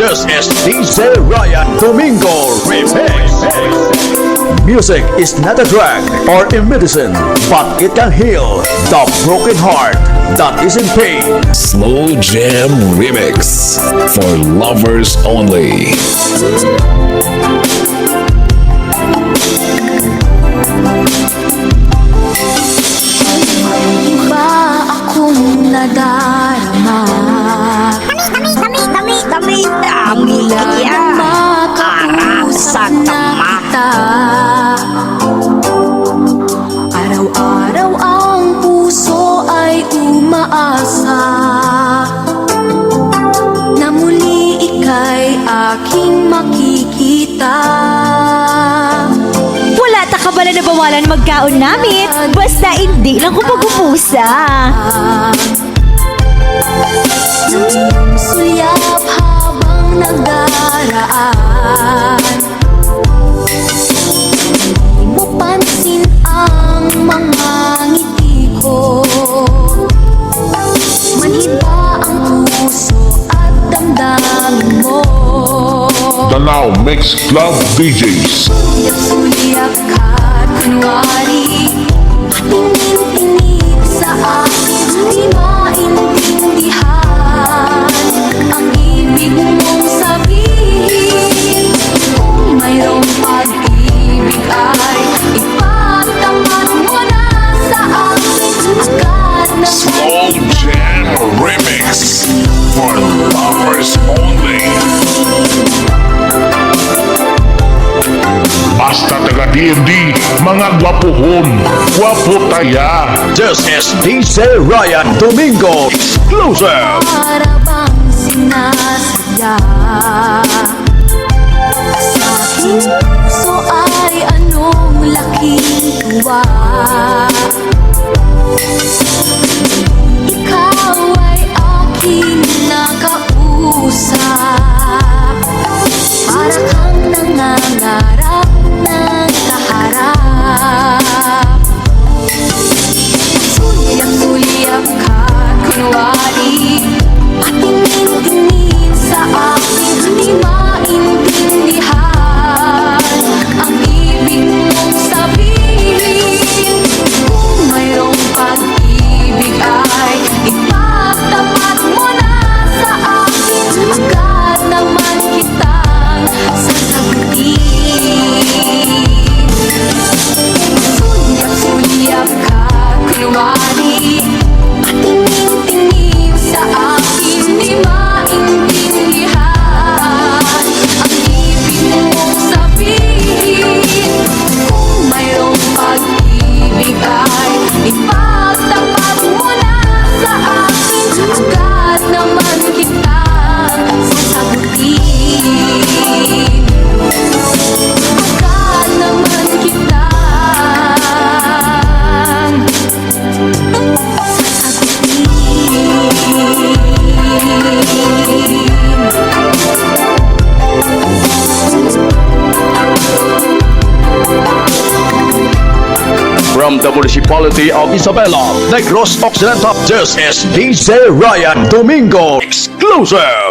This is DJ Ryan Domingo Remix. Music is not a drug or a medicine, but it can heal the broken heart that is in pain. Slow Jam Remix for lovers only. Iba akong nadarama. Dami Mula yan. nang makausap na kita, araw-araw ang puso ay umaasa na muli ika'y aking makikita. Wala ta ka bala na bawalan magkaon namin. Basta hindi lang ko pag-upusa. Iyong sulyap habang nagdaraan, di mo pansin ang mga ngiti ko. Manhiba ang puso at damdamin mo. The Now Mix Club DJs. Sulyap ka't kunwari, tingin-tingin sa akin, di maintindihan ang ibig mong sabihin. Kung mayroong pag-ibig ay ipagtapat mo na sa akin. Agad na Slow Jam Remix for lovers only. Basta taga DMD, mga gwapuhon, gwapo taya. This is DJ Ryan Domingo Exclusive. para bang sinasadya. Sa aking puso ay anong laking tuwa. Ikaw ay aking nakausap, para kang nangangarap ng kaharap. Sulyap-sulyap ka, kunwari, at tingin-tingin sa akin, di maintindihan ang ibig mong sabihin. Kung mayroong pag-ibig ay ipagtapat mo na sa akin. Agad naman kitang sasagutin. Sulyap-sulyap ka, kunwari, at tingin-tingin sa akin, di maintindihan ang ibig mong sabihin. Kung mayroong pag-ibig ay ipagtapat mo na sa akin. Agad naman kitang sasagutin. Agad naman kitang From the municipality of Isabela, Negros Occidental, this is DJ Ryan Domingo Exclusive.